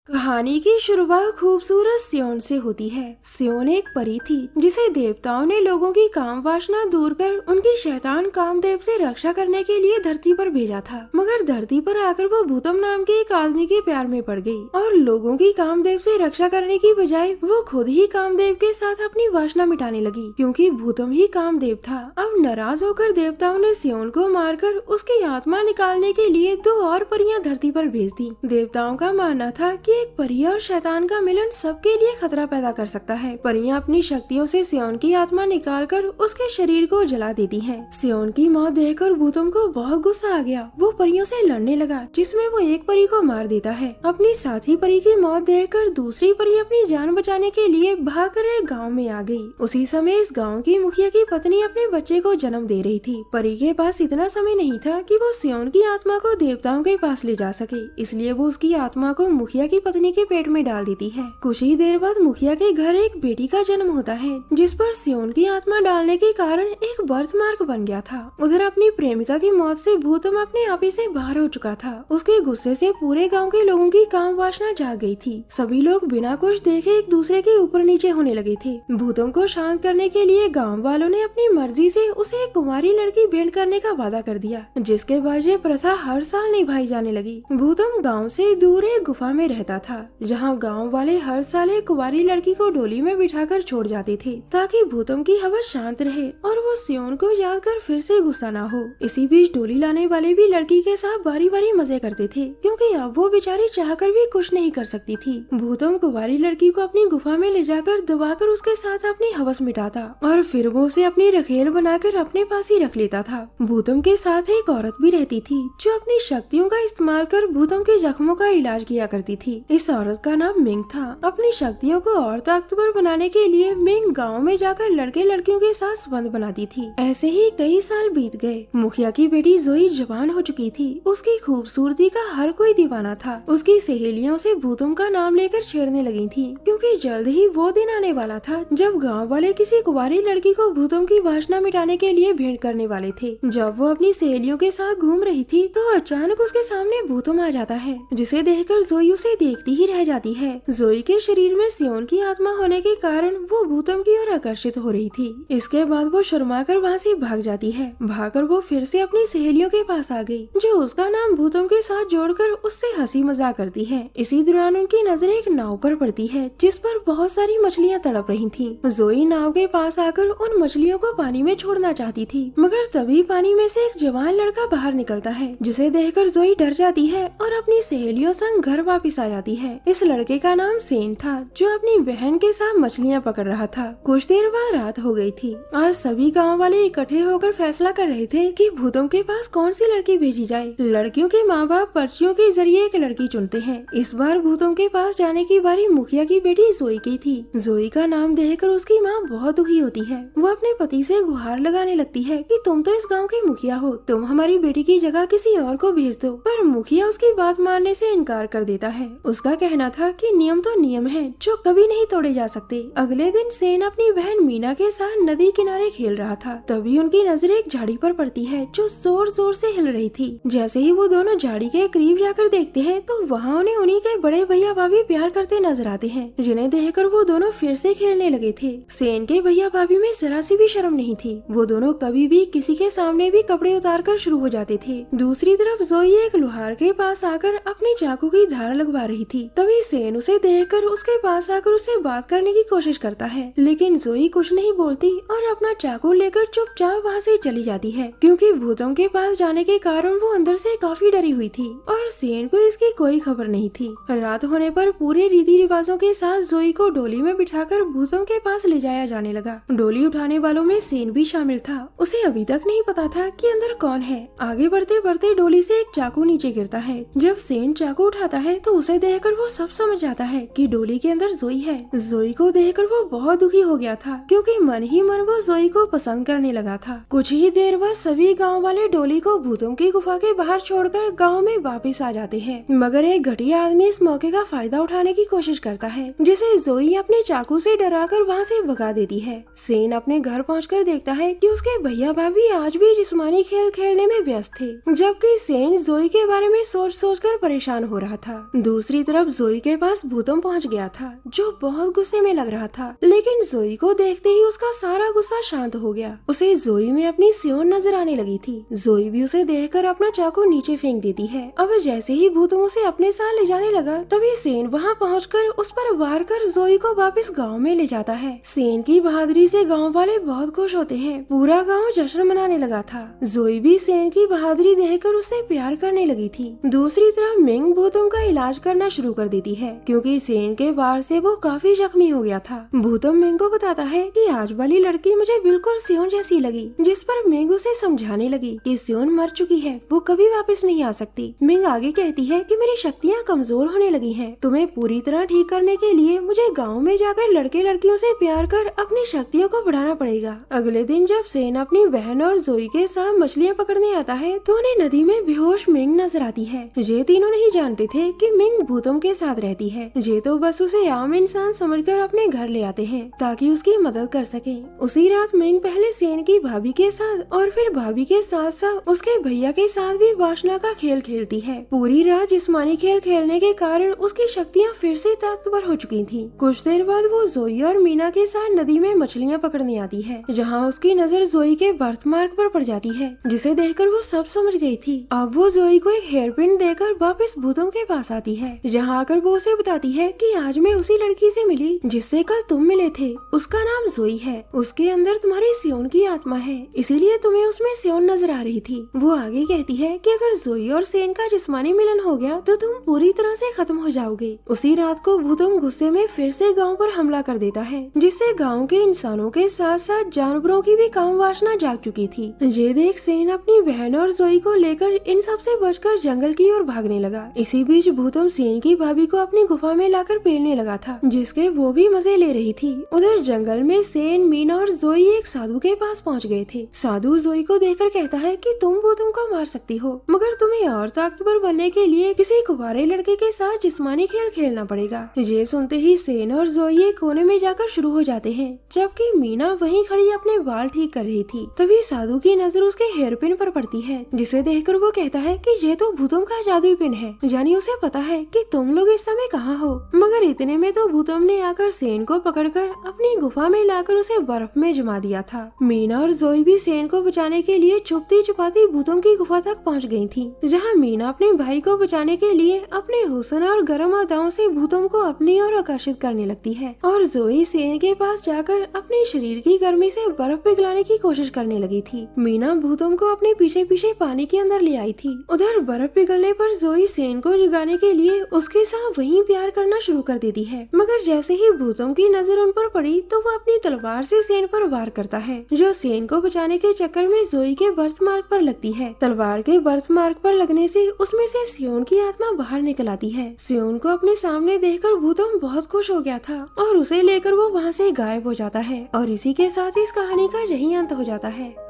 कहानी की शुरुआत खूबसूरत सियोन से होती है। सियोन एक परी थी जिसे देवताओं ने लोगों की काम वासना दूर कर उनकी शैतान कामदेव से रक्षा करने के लिए धरती पर भेजा था। मगर धरती पर आकर वो भूतम नाम के एक आदमी के प्यार में पड़ गई और लोगों की कामदेव से रक्षा करने की बजाय वो खुद ही कामदेव के साथ अपनी वासना मिटाने लगी, क्योंकि भूतम ही कामदेव था। अब नाराज होकर देवताओं ने सियोन को मारकर उसकी आत्मा निकालने के लिए दो और परियां धरती पर भेज दी। देवताओं का मानना था कि एक परी और शैतान का मिलन सबके लिए खतरा पैदा कर सकता है। परियां अपनी शक्तियों से सियोन की आत्मा निकालकर उसके शरीर को जला देती हैं। सियोन की मौत देखकर भूतम को बहुत गुस्सा आ गया। वो परियों से लड़ने लगा, जिसमें वो एक परी को मार देता है। अपनी साथी परी की मौत देखकर दूसरी परी अपनी जान बचाने के लिए भागकर एक गाँव में आ गई। उसी समय इस गाँव की मुखिया की पत्नी अपने बच्चे को जन्म दे रही थी। परी के पास इतना समय नहीं था कि वो सियोन की आत्मा को देवताओं के पास ले जा सके, इसलिए वो उसकी आत्मा को मुखिया की पत्नी के पेट में डाल देती है। कुछ ही देर बाद मुखिया के घर एक बेटी का जन्म होता है, जिस पर सियोन की आत्मा डालने के कारण एक बर्थ मार्क बन गया था। उधर अपनी प्रेमिका की मौत से भूतम अपने आप ही से बाहर हो चुका था। उसके गुस्से से पूरे गांव के लोगों की काम वासना जाग गई थी। सभी लोग बिना कुछ देखे एक दूसरे के ऊपर नीचे होने लगे थे। भूतम को शांत करने के लिए गाँव वालों ने अपनी मर्जी से उसे एक कुंवारी लड़की भेंट करने का वादा कर दिया, जिसके बाद ये प्रथा हर साल निभाई जाने लगी। भूतम गाँव से दूर एक गुफा में रहता था, जहाँ गांव वाले हर साल एक कुंवारी लड़की को डोली में बिठाकर छोड़ जाते थे, ताकि भूतम की हवस शांत रहे और वो सियोन को याद कर फिर से गुस्सा ना हो। इसी बीच डोली लाने वाले भी लड़की के साथ बारी बारी मजे करते थे, क्योंकि अब वो बेचारी चाहकर भी कुछ नहीं कर सकती थी। भूतम कुंवारी लड़की को अपनी गुफा में ले जाकर दबाकर उसके साथ अपनी हवस मिटाता और फिर वो उसे अपनी रखेल बनाकर अपने पास ही रख लेता था। भूतम के साथ एक औरत भी रहती थी, जो अपनी शक्तियों का इस्तेमाल कर भूतम के जख्मों का इलाज किया करती थी। इस औरत का नाम मिंग था। अपनी शक्तियों को और ताकतवर बनाने के लिए मिंग गांव में जाकर लड़के लड़कियों के साथ संबंध बनाती थी। ऐसे ही कई साल बीत गए। मुखिया की बेटी जोई जवान हो चुकी थी। उसकी खूबसूरती का हर कोई दीवाना था। उसकी सहेलियों से भूतम का नाम लेकर छेड़ने लगी थी, क्योंकि जल्द ही वो दिन आने वाला था जब गाँव वाले किसी कुंवारी लड़की को भूतम की वासना मिटाने के लिए भेंट करने वाले थे। जब वो अपनी सहेलियों के साथ घूम रही थी तो अचानक उसके सामने भूतम आ जाता है, जिसे देखकर जोई उसे देखती ही रह जाती है। जोई के शरीर में सियोन की आत्मा होने के कारण वो भूतम की ओर आकर्षित हो रही थी। इसके बाद वो शर्माकर वहाँ से भाग जाती है। भागकर वो फिर से अपनी सहेलियों के पास आ गई, जो उसका नाम भूतम के साथ जोड़कर उससे हंसी मजाक करती है। इसी दौरान उनकी नजर एक नाव पर पड़ती है, जिस पर बहुत सारी मछलियाँ तड़प रही थी। जोई नाव के पास आकर उन मछलियों को पानी में छोड़ना चाहती थी, मगर तभी पानी में से एक जवान लड़का बाहर निकलता है, जिसे देखकर जोई डर जाती है और अपनी सहेलियों संग घर वापिस आ जाती है। इस लड़के का नाम सेन था, जो अपनी बहन के साथ मछलियाँ पकड़ रहा था। कुछ देर बाद रात हो गई थी। आज सभी गांव वाले इकट्ठे होकर फैसला कर रहे थे कि भूतों के पास कौन सी लड़की भेजी जाए। लड़कियों के माँ बाप पर्चियों के जरिए एक लड़की चुनते हैं। इस बार भूतों के पास जाने की बारी मुखिया की बेटी जोई की थी। जोई का नाम देखकर उसकी माँ बहुत दुखी होती है। वो अपने पति से गुहार लगाने लगती है कि तुम तो इस गाँव के मुखिया हो, तुम हमारी बेटी की जगह किसी और को भेज दो। पर मुखिया उसकी बात मानने से इनकार कर देता है। उसका कहना था कि नियम तो नियम है, जो कभी नहीं तोड़े जा सकते। अगले दिन सेन अपनी बहन मीना के साथ नदी किनारे खेल रहा था। तभी उनकी नजर एक झाड़ी पर पड़ती है, जो जोर जोर से हिल रही थी। जैसे ही वो दोनों झाड़ी के करीब जाकर देखते हैं तो वहाँ उन्हें उन्हीं के बड़े भैया भाभी प्यार करते नजर आते हैं, जिन्हें देखकर वो दोनों फिर से खेलने लगे थे। सेन के भैया भाभी में जरा सी भी शर्म नहीं थी। वो दोनों कभी भी किसी के सामने भी कपड़े उतार कर शुरू हो जाते थे। दूसरी तरफ जोई एक लोहार के पास आकर अपनी चाकू की धार लगवा रही थी। तभी सेन उसे देखकर उसके पास आकर उससे बात करने की कोशिश करता है, लेकिन जोई कुछ नहीं बोलती और अपना चाकू लेकर चुपचाप वहाँ से चली जाती है, क्योंकि भूतों के पास जाने के कारण वो अंदर से काफी डरी हुई थी और सेन को इसकी कोई खबर नहीं थी। रात होने पर पूरे रीति रिवाजों के साथ जोई को डोली में बिठाकर भूतों के पास ले जाया जाने लगा। डोली उठाने वालों में सेन भी शामिल था। उसे अभी तक नहीं पता था कि अंदर कौन है। आगे बढ़ते बढ़ते डोली से एक चाकू नीचे गिरता है। जब सेन चाकू उठाता है तो उसे देखकर वो सब समझ जाता है कि डोली के अंदर जोई है। जोई को देखकर वो बहुत दुखी हो गया था, क्योंकि मन ही मन वो जोई को पसंद करने लगा था। कुछ ही देर बाद सभी गांव वाले डोली को भूतों की गुफा के बाहर छोड़कर गांव में वापस आ जाते हैं, मगर एक घटिया आदमी इस मौके का फायदा उठाने की कोशिश करता है, जिसे जोई अपने चाकू से डराकर वहाँ से भगा देती है। सेन अपने घर पहुँचकर देखता है कि उसके भैया भाभी आज भी जिस्मानी खेल खेलने में व्यस्त थे, जबकि सेन जोई के बारे में सोच सोच कर परेशान हो रहा था। दूसरी दूसरी तरफ जोई के पास भूतम पहुंच गया था, जो बहुत गुस्से में लग रहा था, लेकिन जोई को देखते ही उसका सारा गुस्सा शांत हो गया। उसे जोई में अपनी सियोन नजर आने लगी थी। जोई भी उसे देखकर अपना चाकू नीचे फेंक देती है। अब जैसे ही भूतम उसे अपने साथ ले जाने लगा, तभी सेन वहाँ पहुंचकर उस पर वार कर जोई को वापस गाँव में ले जाता है। सेन की बहादुरी से गाँव वाले बहुत खुश होते हैं। पूरा गाँव जश्न मनाने लगा था। जोई भी सेन की बहादुरी देखकर उससे प्यार करने लगी थी। दूसरी तरफ मिंग भूतम का इलाज करना शुरू कर देती है, क्योंकि सेन के वार से वो काफी जख्मी हो गया था। भूतम मिंग को बताता है कि आज वाली लड़की मुझे बिल्कुल सियोन जैसी लगी, जिस पर मिंग उसे समझाने लगी कि सियोन मर चुकी है, वो कभी वापस नहीं आ सकती। मिंग आगे कहती है कि मेरी शक्तियाँ कमजोर होने लगी हैं। तुम्हें पूरी तरह ठीक करने के लिए मुझे गाँव में जाकर लड़के लड़कियों से प्यार कर अपनी शक्तियों को बढ़ाना पड़ेगा। अगले दिन जब सेन अपनी बहन और जोई के साथ मछलियाँ पकड़ने आता है, तो उन्हें नदी में बेहोश मिंग नजर आती है। ये तीनों नहीं जानते थे कि मिंग भूतम के साथ रहती है। ये तो बस उसे आम इंसान समझकर अपने घर ले आते हैं ताकि उसकी मदद कर सके। उसी रात मिंग पहले सेन की भाभी के साथ और फिर भाभी के साथ साथ उसके भैया के साथ भी वासना का खेल खेलती है। पूरी रात जिस्मानी खेल खेलने के कारण उसकी शक्तियाँ फिर से ताकतवर हो चुकी थी। कुछ देर बाद वो जोई और मीना के साथ नदी में मछलियाँ पकड़ने आती है, जहाँ उसकी नजर जोई के बर्थ मार्क पर पड़ जाती है, जिसे देखकर वो सब समझ गई थी। अब वो जोई को एक हेयर पिन देकर वापस भूतम के पास आती है, जहाँ आकर वो उसे बताती है कि आज मैं उसी लड़की से मिली जिससे कल तुम मिले थे। उसका नाम जोई है। उसके अंदर तुम्हारी सियोन की आत्मा है, इसीलिए तुम्हें उसमें सियोन नजर आ रही थी। वो आगे कहती है कि अगर जोई और सेन का जिस्मानी मिलन हो गया तो तुम पूरी तरह से खत्म हो जाओगे। उसी रात को भूतम गुस्से में फिर से गाँव पर हमला कर देता है, जिससे गाँव के इंसानों के साथ साथ जानवरों की भी काम वासना जाग चुकी थी। ये देख सेन अपनी बहन और जोई को लेकर इन सब से बचकर जंगल की ओर भागने लगा। इसी बीच भूतम सेन की भाभी को अपनी गुफा में लाकर पेलने लगा था, जिसके वो भी मजे ले रही थी। उधर जंगल में सेन, मीना और जोई एक साधु के पास पहुंच गए थे। साधु जोई को देखकर कहता है कि तुम भूतम को मार सकती हो, मगर तुम्हें और ताकतवर बनने के लिए किसी कुंवारे लड़के के साथ जिस्मानी खेल खेलना पड़ेगा। ये सुनते ही सेन और जोई एक कोने में जाकर शुरू हो जाते हैं, जबकि मीना वहीं खड़ी अपने बाल ठीक कर रही थी। तभी साधु की नजर उसके हेयर पिन पर पड़ती है, जिसे देखकर वो कहता है कि ये तो भूतम का जादुई पिन है, यानी उसे पता है कि तुम लोग इस समय कहाँ हो। मगर इतने में तो भूतम ने आकर सेन को पकड़कर अपनी गुफा में लाकर उसे बर्फ में जमा दिया था। मीना और जोई भी सेन को बचाने के लिए छुपती छुपाती भूतम की गुफा तक पहुँच गयी थी, जहाँ मीना अपने भाई को बचाने के लिए अपने हुस्न और गर्म अदाओं से भूतम को अपनी ओर आकर्षित करने लगती है, और जोई सेन के पास जाकर अपने शरीर की गर्मी से बर्फ पिघलाने की कोशिश करने लगी थी। मीना भूतम को अपने पीछे पीछे पानी के अंदर ले आई थी। उधर बर्फ पिघलने पर जोई सेन को जगाने के लिए उसके साथ वहीं प्यार करना शुरू कर देती है, मगर जैसे ही भूतम की नजर उन पर पड़ी तो वो अपनी तलवार से सेन पर वार करता है, जो सेन को बचाने के चक्कर में जोई के बर्थ मार्क पर लगती है। तलवार के बर्थ मार्क पर लगने से उसमें से सियोन की आत्मा बाहर निकल आती है। सियोन को अपने सामने देखकर भूतम बहुत खुश हो गया था और उसे लेकर वो वहाँ से गायब हो जाता है। और इसी के साथ इस कहानी का यही अंत हो जाता है।